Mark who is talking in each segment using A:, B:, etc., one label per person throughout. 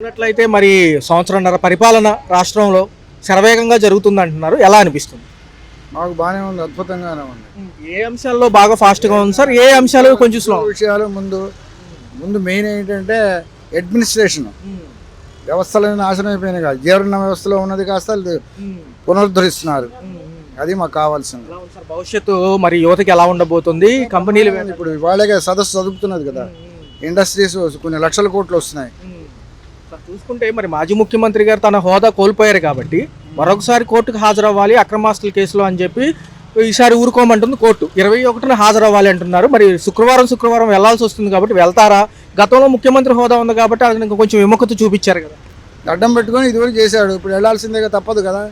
A: ఉన్నట్లయితే మరి సంవత్సరంన్నర పరిపాలన రాష్ట్రంలో శరవేగంగా జరుగుతుంది అంటున్నారు. ఎలా అనిపిస్తుంది?
B: మాకు బాగానే ఉంది, అద్భుతంగానే ఉంది.
A: ఏ అంశాల్లో బాగా ఫాస్ట్గా ఉంది సార్? ఏ అంశాలు కొంచెం స్లో?
B: విషయాలు ముందు ముందు మెయిన్ ఏంటంటే అడ్మినిస్ట్రేషన్ వ్యవస్థలు నాశనం అయిపోయినాయి కాదు, జీవన వ్యవస్థలో ఉన్నది కాస్త పునరుద్ధరిస్తున్నారు. అది మాకు కావాల్సింది.
A: భవిష్యత్తు మరి యువతకి ఎలా ఉండబోతుంది? కంపెనీలు
B: ఇప్పుడు వాళ్ళకే సదస్సు చదువుతున్నది కదా, ఇండస్ట్రీస్ కొన్ని లక్షల కోట్లు వస్తున్నాయి.
A: చూసుకుంటే మరి మాజీ ముఖ్యమంత్రి గారు తన హోదా కోల్పోయారు కాబట్టి మరొకసారి కోర్టుకు హాజరవ్వాలి అక్రమాస్తుల కేసులో అని చెప్పి ఈసారి ఊరుకోమంటుంది కోర్టు. 21న హాజరవ్వాలి అంటున్నారు. మరి శుక్రవారం వెళ్లాల్సి వస్తుంది కాబట్టి వెళ్తారా? గతంలో ముఖ్యమంత్రి హోదా ఉంది కాబట్టి అది కొంచెం విముఖత చూపించారు కదా,
B: అడ్డం పెట్టుకొని ఇదివరకు చేశాడు. ఇప్పుడు వెళ్లాల్సిందే తప్పదు కదా.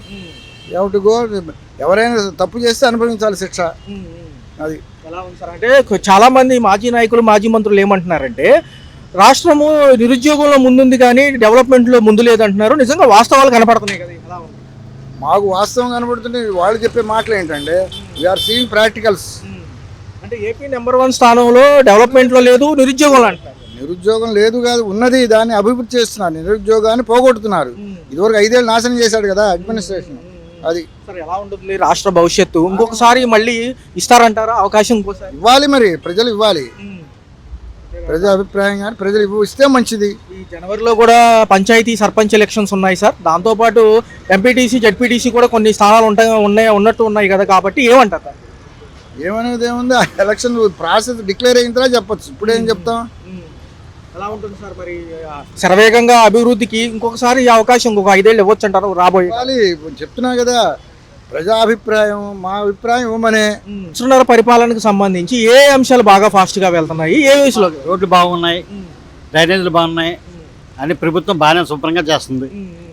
B: ఎవరైనా తప్పు చేస్తే అనుభవించాలి శిక్ష. అది
A: ఎలా ఉంది సార్? అంటే చాలా మంది మాజీ నాయకులు మాజీ మంత్రులు ఏమంటున్నారంటే రాష్ట్రము నిరుద్యోగంలో ముందుంది కానీ డెవలప్మెంట్లో ముందు లేదంటున్నారు. నిజంగా వాస్తవాలు కనపడుతున్నాయి కదా, ఎలా ఉంది?
B: మాకు వాస్తవం కనబడుతుంటే వాళ్ళు చెప్పే మాటలు ఏంటంటే వీఆర్ సీయింగ్ ప్రాక్టికల్స్.
A: అంటే ఏపీ నెంబర్ 1 స్థానంలో డెవలప్మెంట్లో లేదు, నిరుద్యోగంలో అంటారు.
B: నిరుద్యోగం లేదు కాదు, ఉన్నది, దాన్ని అభివృద్ధి చేస్తున్నారు. నిరుద్యోగాన్ని పోగొడుతున్నారు. ఇదివరకు 5 ఏళ్ళు నాశనం చేశాడు కదా అడ్మినిస్ట్రేషన్. అది
A: సరే, ఎలా ఉంటుంది రాష్ట్ర భవిష్యత్తు? ఇంకొకసారి మళ్ళీ ఇస్తారంటారా అవకాశం? ఇంకోసారి
B: ఇవ్వాలి, మరి ప్రజలు ఇవ్వాలి. ప్రజల అభిప్రాయం కానీ ప్రజలు ఇస్తే మంచిది.
A: ఈ జనవరిలో కూడా పంచాయతీ సర్పంచ్ ఎలక్షన్స్ ఉన్నాయి సార్. దాంతోపాటు ఎంపీటీసీ జడ్పీటీసీ కూడా కొన్ని స్థానాలు ఉన్నాయి కదా, కాబట్టి ఏమంటారు?
B: ఏమనేది ఏముంది, ఆ ఎలక్షన్ ప్రాసెస్ డిక్లేర్ అయిన తర్వాత చెప్పచ్చు. ఇప్పుడు ఏం చెప్తాం?
A: ఎలా ఉంటుంది సార్? మరి శరవేగంగా అభివృద్ధికి ఇంకొకసారి ఈ అవకాశం ఇంకొక 5 ఏళ్ళు ఇవ్వచ్చు అంటారు రాబోయే?
B: చెప్తున్నా కదా, ప్రజా అభిప్రాయం, మా అభిప్రాయం ఇవ్వమనే.
A: సంవత్సరంన్నర పరిపాలనకు సంబంధించి ఏ అంశాలు బాగా ఫాస్ట్ గా వెళ్తున్నాయి? ఏ వయసులో?
C: రోడ్లు బాగున్నాయి, డ్రైనేజీలు బాగున్నాయి, అని ప్రభుత్వం బాగానే శుభ్రంగా చేస్తుంది.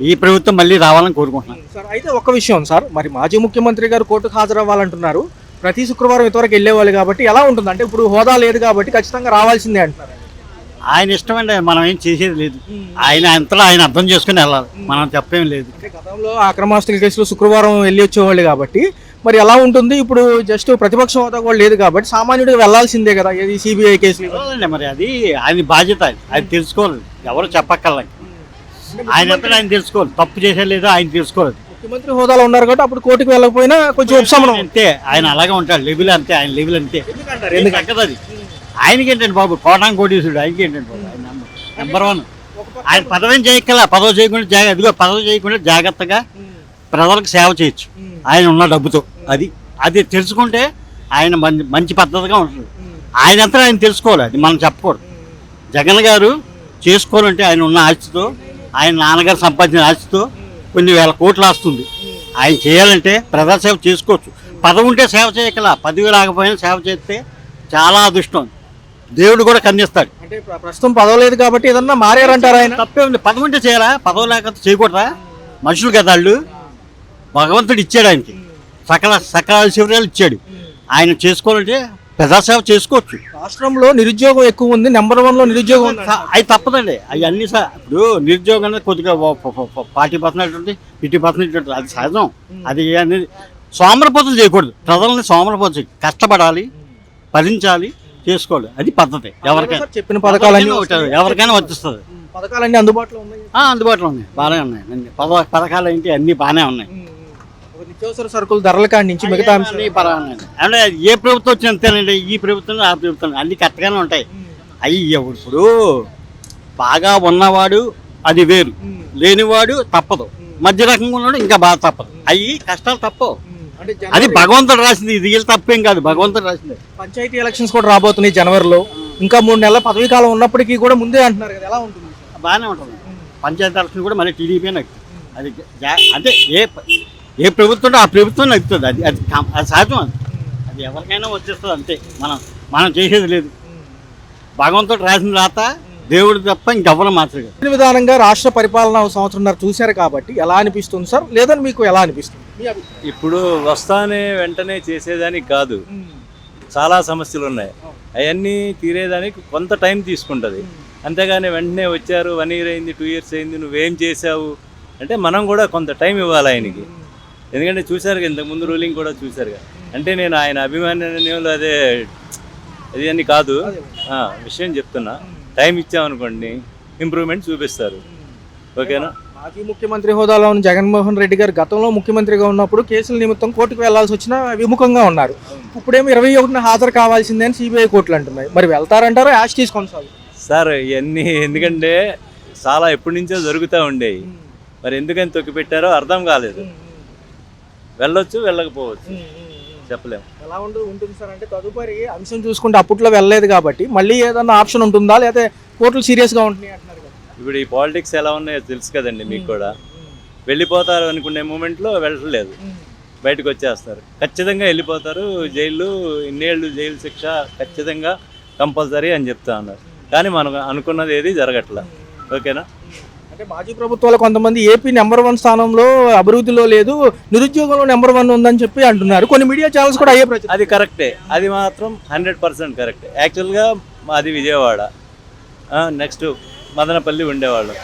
C: ఈ ప్రభుత్వం మళ్ళీ రావాలని కోరుకుంటున్నాను
A: సార్. అయితే ఒక్క విషయం సార్, మరి మాజీ ముఖ్యమంత్రి గారు కోర్టుకు హాజరవ్వాలంటున్నారు. ప్రతి శుక్రవారం ఇంతవరకు వెళ్ళేవాళ్ళు కాబట్టి ఎలా ఉంటుంది? అంటే ఇప్పుడు హోదా లేదు కాబట్టి ఖచ్చితంగా రావాల్సిందే అంటున్నారు.
C: ఆయన ఇష్టం అండి, మనం ఏం చేసేది లేదు. ఆయన అంతలో ఆయన అర్థం చేసుకుని వెళ్ళాలి, మనం చెప్పేం లేదు.
A: గతంలో అక్రమాస్తుల కేసులో శుక్రవారం వెళ్ళి వచ్చేవాళ్ళు కాబట్టి మరి ఎలా ఉంటుంది? ఇప్పుడు జస్ట్ ప్రతిపక్ష హోదా కూడా లేదు కాబట్టి సామాన్యుడిగా వెళ్లాల్సిందే కదా, ఏది సిబిఐ కేసులు.
C: మరి అది ఆయన బాధ్యత, అది తెలుసుకోవాలి. ఎవరు చెప్పక్కర్లేదు, ఆయన అంతా ఆయన తెలుసుకోవాలి. తప్పు చేసే లేదా ఆయన తెలుసుకోవాలి.
A: ముఖ్యమంత్రి హోదాలో ఉన్నారు కాబట్టి అప్పుడు కోర్టుకు వెళ్ళకపోయినా కొంచెం ఉపశమనం.
C: అంతే, ఆయన అలాగే ఉంటాడు. లెవెల్ అంతే, ఆయన లెవెల్ అంతే. ఎందుకంటే అది ఆయనకి ఏంటండి బాబు, కోటాంగ్ కోటీసుడు. ఆయనకి ఏంటండి బాబు, ఆయన నెంబర్ 1. ఆయన పదవి చేయగల, పదవి చేయకుండా అదిగో పదవి చేయకుండా జాగ్రత్తగా ప్రజలకు సేవ చేయొచ్చు ఆయన ఉన్న డబ్బుతో. అది తెలుసుకుంటే ఆయన మంచి పద్ధతిగా ఉంటుంది. ఆయనంతా ఆయన తెలుసుకోవాలి, అది మనం చెప్పకూడదు. జగన్ గారు చేసుకోవాలంటే ఆయన ఉన్న ఆస్తితో, ఆయన నాన్నగారు సంపాదించిన ఆస్తితో కొన్ని వేల కోట్లు వస్తుంది. ఆయన చేయాలంటే ప్రజాసేవ చేసుకోవచ్చు. పదవి ఉంటే సేవ చేయగల, పదవి రాకపోయినా సేవ చేస్తే చాలా అదృష్టం. దేవుడు కూడా కన్నిస్తాడు.
A: అంటే ప్రస్తుతం పదవి లేదు కాబట్టి ఏదన్నా మారారంటారా? ఆయన
C: తప్పే ఉంది. పదవి ఉంటే చేయాలా, పదవి లేకపోతే చేయకూడదా? మనుషులు కదా వాళ్ళు. భగవంతుడు ఇచ్చాడు ఆయనకి, సకల శివరాలు ఇచ్చాడు. ఆయన చేసుకోవాలంటే ప్రజాసేవ చేసుకోవచ్చు.
A: రాష్ట్రంలో నిరుద్యోగం ఎక్కువ ఉంది, నెంబర్ 1లో నిరుద్యోగం ఉంది.
C: అది తప్పదండి. అవన్నీ ఇప్పుడు నిరుద్యోగం అనేది కొద్దిగా 40% 50% అది సహజం. అది అనేది సోమరపోతులు చేయకూడదు. ప్రజల్ని సోమరపోతు కష్టపడాలి, భరించాలి, చేసుకోవాలి. అది పద్ధతి. ఎవరికైనా
A: చెప్పిన పథకాలన్నీ
C: ఎవరికైనా వర్తిస్తుంది.
A: పథకాలన్నీ అందుబాటులో ఉన్నాయి.
C: అందుబాటులో ఉన్నాయి, బాగానే ఉన్నాయి. పథకాలు ఏంటి అన్ని బాగానే ఉన్నాయి.
A: నిత్యావసర సరుకుల ధరల కాడి నుంచి మిగతా
C: అంటే ఏ ప్రభుత్వం వచ్చిన అంతేనండి. ఈ ప్రభుత్వం ఆ ప్రభుత్వం అన్ని కరెక్ట్గానే ఉంటాయి. అవి ఇప్పుడు బాగా ఉన్నవాడు అది వేరు, లేనివాడు తప్పదు, మధ్య రకంగా ఉన్నాడు ఇంకా బాగా తప్పదు. అవి కష్టాలు తప్పవు. అది భగవంతుడు రాసింది, ఇది వీళ్ళు తప్పేం కాదు, భగవంతుడు రాసింది.
A: పంచాయతీ ఎలక్షన్స్ కూడా రాబోతున్నాయి జనవరిలో. ఇంకా 3 నెలల పదవీ కాలం ఉన్నప్పటికీ కూడా ముందే అంటున్నారు కదా, ఎలా ఉంటుంది?
C: బాగానే ఉంటుంది. పంచాయతీ ఎలక్షన్ కూడా మళ్ళీ టీడీపీ నగ్గుతుంది. అది అంటే ఏ ప్రభుత్వం ఆ ప్రభుత్వం నగ్గుతుంది. అది సహజం. అది ఎవరికైనా వచ్చేస్తుంది అంతే. మనం చేసేది లేదు. భగవంతుడు రాసిన రాత దేవుడు తప్ప ఇంకెవరు మాట్లాడు.
A: ఈ విధానంగా రాష్ట్ర పరిపాలన సంవత్సరంన్నర చూశారు కాబట్టి ఎలా అనిపిస్తుంది సార్? లేదని మీకు ఎలా అనిపిస్తుంది?
D: ఇప్పుడు వస్తానే వెంటనే చేసేదానికి కాదు, చాలా సమస్యలు ఉన్నాయి. అవన్నీ తీరేదానికి కొంత టైం తీసుకుంటుంది. అంతేగాని వెంటనే వచ్చారు, 1 year అయింది, 2 years అయింది, నువ్వేం చేసావు అంటే మనం కూడా కొంత టైం ఇవ్వాలి ఆయనకి. ఎందుకంటే చూశారు కదా, ఇంతకుముందు రూలింగ్ కూడా చూశారు కదా. అంటే నేను ఆయన అభిమానులు అది అని కాదు, విషయం చెప్తున్నా. టైం ఇచ్చామనుకోండి ఇంప్రూవ్మెంట్ చూపిస్తారు. ఓకేనా.
A: మాజీ ముఖ్యమంత్రి హోదాలో ఉన్న జగన్మోహన్ రెడ్డి గారు గతంలో ముఖ్యమంత్రిగా ఉన్నప్పుడు కేసుల నిమిత్తం కోర్టుకు వెళ్లాల్సి వచ్చినా విముఖంగా ఉన్నారు. ఇప్పుడేమో 21న హాజరు కావాల్సిందే అని సిబిఐ కోర్టులు అంటున్నాయి. మరి వెళ్తారంటారా యాష్ తీసుకొనసాగు?
D: సార్ ఇవన్నీ ఎందుకంటే చాలా ఎప్పటి నుంచో జరుగుతూ ఉండేవి. మరి ఎందుకని తొక్కిపెట్టారో అర్థం కాలేదు. వెళ్ళొచ్చు, వెళ్ళకపోవచ్చు, చెప్పలేము.
A: ఎలా ఉంటుంది సార్ అంటే తదుపరి అంశం చూసుకుంటే అప్పట్లో వెళ్ళలేదు కాబట్టి మళ్ళీ ఏదన్నా ఆప్షన్ ఉంటుందా, లేకపోతే కోర్టులు సీరియస్గా ఉంటున్నాయి అంటున్నారు కదా.
D: ఇప్పుడు ఈ పాలిటిక్స్ ఎలా ఉన్నాయో తెలుసు కదండి మీకు కూడా. వెళ్ళిపోతారు అనుకునే మూమెంట్లో వెళ్ళలేదు, బయటకు వచ్చేస్తారు. ఖచ్చితంగా వెళ్ళిపోతారు. జైలు ఇన్నేళ్ళు జైలు శిక్ష ఖచ్చితంగా కంపల్సరీ అని చెప్తా ఉన్నారు. కానీ మనం అనుకున్నది ఏది జరగట్లా. ఓకేనా.
A: అంటే మాజీ ప్రభుత్వాలు కొంతమంది ఏపీ నెంబర్ 1 స్థానంలో అభివృద్ధిలో లేదు, నిరుద్యోగంలో నెంబర్ 1 ఉందని చెప్పి అంటున్నారు. కొన్ని మీడియా ఛానల్స్ కూడా అయ్యే ప్రచారం.
D: అది కరెక్టే, అది మాత్రం 100% కరెక్ట్. యాక్చువల్గా మాది విజయవాడ, నెక్స్ట్ మదనపల్లి ఉండేవాళ్ళు.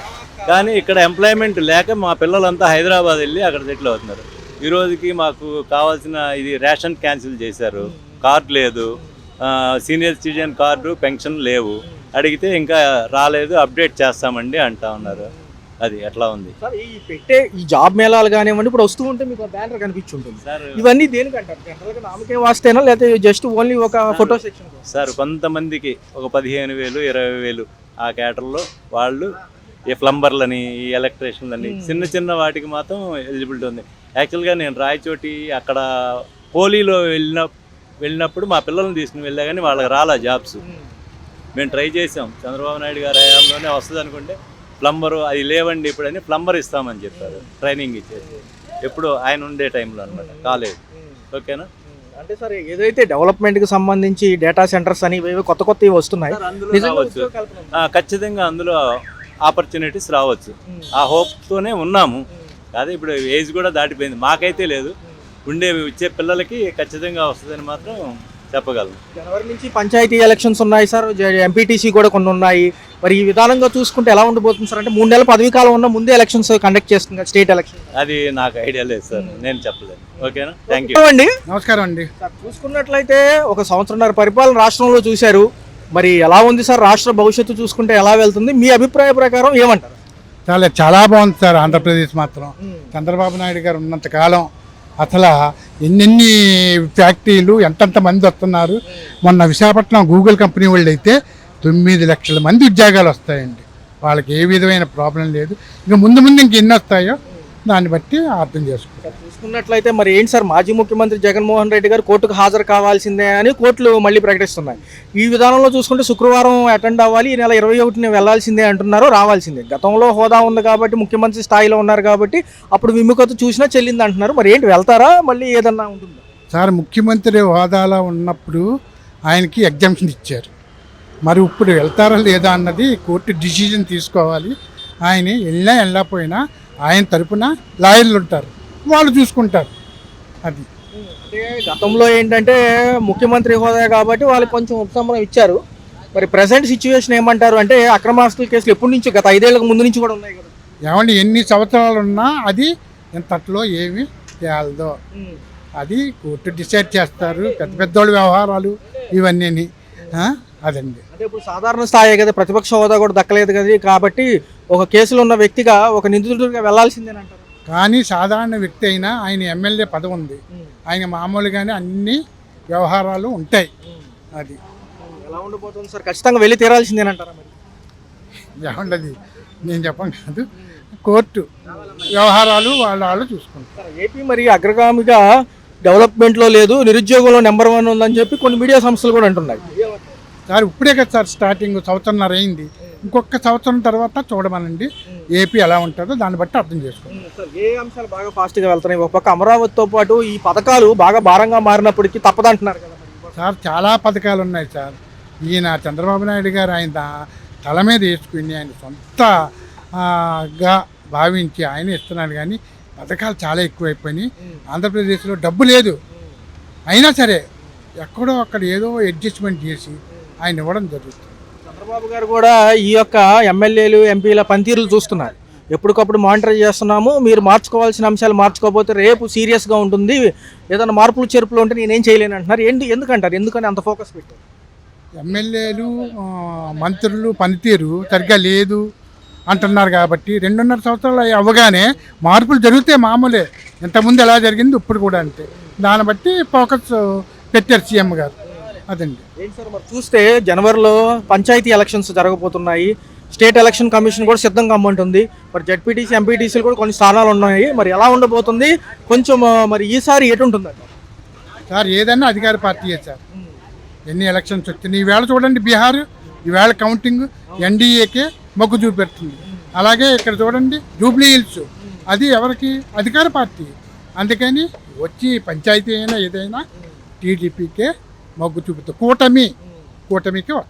D: కానీ ఇక్కడ ఎంప్లాయ్మెంట్ లేక మా పిల్లలంతా హైదరాబాద్ వెళ్ళి అక్కడ సెటిల్ అవుతున్నారు. ఈ రోజుకి మాకు కావాల్సిన ఇది రేషన్ క్యాన్సిల్ చేశారు, కార్డు లేదు, సీనియర్ సిటిజన్ కార్డు, పెన్షన్ లేవు. అడిగితే ఇంకా రాలేదు, అప్డేట్ చేస్తామండి అంటా ఉన్నారు. అది ఎట్లా ఉంది
A: సార్? ఈ పెట్టే ఈ జాబ్ మేళాలు కానివ్వండి, ఇప్పుడు వస్తూ ఉంటే మీకు బ్యానర్ కనిపించి ఉంటుంది
D: సార్.
A: ఇవన్నీ దేనికంటారు? జనరల్గా నామకే వాస్తేనా, లేకపోతే జస్ట్ ఓన్లీ ఒక ఫోటో సెక్షన్?
D: సార్ కొంతమందికి ఒక 15,000 20,000 ఆ క్యాటర్లో వాళ్ళు ఈ ప్లంబర్లని, ఈ ఎలక్ట్రీషియన్లని, చిన్న చిన్న వాటికి మాత్రం ఎలిజిబిలిటీ ఉంది. యాక్చువల్గా నేను రాయచోటి అక్కడ పోలీలో వెళ్ళినప్పుడు మా పిల్లల్ని తీసుకుని వెళ్ళా, కానీ వాళ్ళకి రాలా జాబ్స్. మేము ట్రై చేసాం, చంద్రబాబు నాయుడు గారి హయాంలోనే వస్తుంది అనుకుంటే ప్లంబరు అది లేవండి ఇప్పుడని ప్లంబర్ ఇస్తామని చెప్పారు, ట్రైనింగ్ ఇచ్చేసి. ఎప్పుడు ఆయన ఉండే టైంలో అనమాట, కాలేదు. ఓకేనా.
A: అంటే సార్ ఏదైతే డెవలప్మెంట్కి సంబంధించి డేటా సెంటర్స్ అని ఇవి కొత్త కొత్తవి వస్తున్నాయి,
D: రావచ్చు ఖచ్చితంగా, అందులో ఆపర్చునిటీస్ రావచ్చు. ఆ హోప్తోనే ఉన్నాము. అదే ఇప్పుడు ఏజ్ కూడా దాటిపోయింది, మాకైతే లేదు. వచ్చే పిల్లలకి ఖచ్చితంగా వస్తుందని మాత్రం చెప్పగలను.
A: జనవరి నుంచి పంచాయతీ ఎలక్షన్స్ ఉన్నాయి సార్, ఎంపీటీసీ కూడా కొన్ని ఉన్నాయి. మరి ఈ విధానంగా చూసుకుంటే ఎలా ఉండబోతుంది సార్? అంటే 3 నెలల పదవీ కాలం ఉన్న ముందే ఎలక్షన్స్ కండక్ట్ చేస్తుంది స్టేట్ ఎలక్షన్.
D: అది నాకు ఐడియా లేదు సార్, నేను చెప్పలేను. ఓకేనా, థ్యాంక్ యూ
A: అండి.
B: నమస్కారం అండి.
A: సార్ చూసుకున్నట్లయితే 1 సంవత్సరంన్నర పరిపాలన రాష్ట్రంలో చూశారు. మరి ఎలా ఉంది సార్ రాష్ట్ర భవిష్యత్తు చూసుకుంటే ఎలా వెళ్తుంది? మీ అభిప్రాయ ప్రకారం ఏమంటారు?
B: చాలా బాగుంది సార్. ఆంధ్రప్రదేశ్ మాత్రం చంద్రబాబు నాయుడు గారు ఉన్నంత కాలం అసలు ఎన్నెన్ని ఫ్యాక్టరీలు ఎంతెంత మంది వస్తున్నారు. మొన్న విశాఖపట్నం గూగుల్ కంపెనీ వాళ్ళు అయితే 9 లక్షల మంది ఉద్యోగాలు వస్తాయండి. వాళ్ళకి ఏ విధమైన ప్రాబ్లం లేదు. ఇంకా ముందు ఇంకెన్ని వస్తాయో దాన్ని బట్టి అర్థం చేసుకుంటారు.
A: చూసుకున్నట్లయితే మరి ఏంటి సార్, మాజీ ముఖ్యమంత్రి జగన్మోహన్ రెడ్డి గారు కోర్టుకు హాజరు కావాల్సిందే అని కోర్టులు మళ్ళీ ప్రకటిస్తున్నాయి. ఈ విధానంలో చూసుకుంటే శుక్రవారం అటెండ్ అవ్వాలి, ఈ నెల 21న వెళ్లాల్సిందే అంటున్నారు, రావాల్సిందే. గతంలో హోదా ఉంది కాబట్టి, ముఖ్యమంత్రి స్థాయిలో ఉన్నారు కాబట్టి అప్పుడు విముఖత చూసినా చెల్లింది అంటున్నారు. మరి ఏంటి, వెళ్తారా మళ్ళీ ఏదన్నా ఉంటుందా?
B: సార్ ముఖ్యమంత్రి హోదాలో ఉన్నప్పుడు ఆయనకి ఎగ్జామ్షన్ ఇచ్చారు. మరి ఇప్పుడు వెళ్తారా లేదా అన్నది కోర్టు డిసిజన్ తీసుకోవాలి. ఆయన వెళ్ళకపోయినా ఆయన తరపున లాయర్లు ఉంటారు, వాళ్ళు చూసుకుంటారు. అది
A: అంటే గతంలో ఏంటంటే ముఖ్యమంత్రి హోదా కాబట్టి వాళ్ళకి కొంచెం ఉపశమనం ఇచ్చారు. మరి ప్రజెంట్ సిచ్యువేషన్ ఏమంటారు? అంటే అక్రమాస్తుల కేసులు ఎప్పటి నుంచి, గత 5 ఏళ్ళకు ముందు నుంచి కూడా ఉన్నాయి కదా.
B: ఏమండి ఎన్ని సంవత్సరాలు ఉన్నా అది ఇంతట్లో ఏమి తేలదో, అది కోర్టు డిసైడ్ చేస్తారు. పెద్దోళ్ళ వ్యవహారాలు ఇవన్నీ అదండి.
A: అంటే ఇప్పుడు సాధారణ స్థాయి కదా, ప్రతిపక్ష హోదా కూడా దక్కలేదు కదా, కాబట్టి ఒక కేసులో ఉన్న వ్యక్తిగా ఒక నిందితుడిగా వెళ్లాల్సిందేనంటారు.
B: కానీ సాధారణ వ్యక్తి అయినా ఆయన ఎమ్మెల్యే పదవి ఉంది, ఆయన మామూలుగానే అన్ని వ్యవహారాలు ఉంటాయి. అది
A: ఎలా ఉండబోతుంది సార్? ఖచ్చితంగా వెళ్ళి తీరాల్సిందేనంటారా? మరి
B: ఏమండది నేను చెప్పను కాదు, కోర్టు వ్యవహారాలు వాళ్ళు చూసుకుంటారు.
A: ఏపీ మరి అగ్రగామిగా డెవలప్మెంట్లో లేదు, నిరుద్యోగంలో నెంబర్ 1 ఉందని చెప్పి కొన్ని మీడియా సంస్థలు కూడా అంటున్నాయి.
B: సార్ ఇప్పుడే కదా సార్ స్టార్టింగ్, సంవత్సరంన్నర అయింది. ఇంకొక సంవత్సరం తర్వాత చూడమనండి ఏపీ ఎలా ఉంటుందో దాన్ని బట్టి అర్థం చేసుకోండి.
A: ఏ అంశాలు బాగా ఫాస్ట్గా వెళ్తున్నాయి? ఒక పక్క అమరావతితో పాటు ఈ పథకాలు బాగా భారంగా మారినప్పటికీ తప్పదంటున్నారు కదా
B: సార్. చాలా పథకాలు ఉన్నాయి సార్. ఈయన చంద్రబాబు నాయుడు గారు ఆయన తల మీద వేసుకుని ఆయన సొంతగా భావించి ఆయన ఇస్తున్నాడు. కానీ పథకాలు చాలా ఎక్కువైపోయినాయి. ఆంధ్రప్రదేశ్లో డబ్బు లేదు, అయినా సరే ఎక్కడో అక్కడ ఏదో అడ్జస్ట్మెంట్ చేసి ఆయన ఇవ్వడం జరుగుతుంది.
A: చంద్రబాబు గారు కూడా ఈ యొక్క ఎమ్మెల్యేలు ఎంపీల పనితీరులు చూస్తున్నారు. ఎప్పటికప్పుడు మానిటర్ చేస్తున్నాము, మీరు మార్చుకోవాల్సిన అంశాలు మార్చుకోకపోతే రేపు సీరియస్గా ఉంటుంది, ఏదైనా మార్పులు చేర్పులు ఉంటే నేనేం చేయలేను అంటున్నారు. ఎందుకంటారు, ఎందుకని అంత ఫోకస్ పెట్టారు?
B: ఎమ్మెల్యేలు మంత్రులు పనితీరు సరిగ్గా లేదు అంటున్నారు కాబట్టి 2.5 సంవత్సరాలు అవ్వగానే మార్పులు జరిగితే మామూలే. ఇంతకుముందు ఎలా జరిగింది ఇప్పుడు కూడా అంతే. దాన్ని బట్టి ఫోకస్ పెట్టారు సీఎం గారు. అదండి.
A: ఏంటి సార్ మరి చూస్తే జనవరిలో పంచాయతీ ఎలక్షన్స్ జరగబోతున్నాయి. స్టేట్ ఎలక్షన్ కమిషన్ కూడా సిద్ధంగా అమ్మంటుంది. మరి జడ్పీటీసీ ఎంపీటీసీలు కూడా కొన్ని స్థానాలు ఉన్నాయి. మరి ఎలా ఉండబోతుంది కొంచెం మరి ఈసారి ఎటు ఉంటుందండి?
B: సార్ ఏదైనా అధికార పార్టీయే సార్. ఎన్ని ఎలక్షన్స్ వచ్చినాయి ఈవేళ చూడండి, బీహార్ ఈవేళ కౌంటింగ్ ఎన్డీఏకే మొగ్గు చూపెడుతుంది. అలాగే ఇక్కడ చూడండి జూబ్లీ హిల్స్, అది ఎవరికి? అధికార పార్టీ. అందుకని వచ్చి పంచాయతీ అయినా ఏదైనా టీడీపీకే మొగ్గు చూపుతుంది. కూటమికి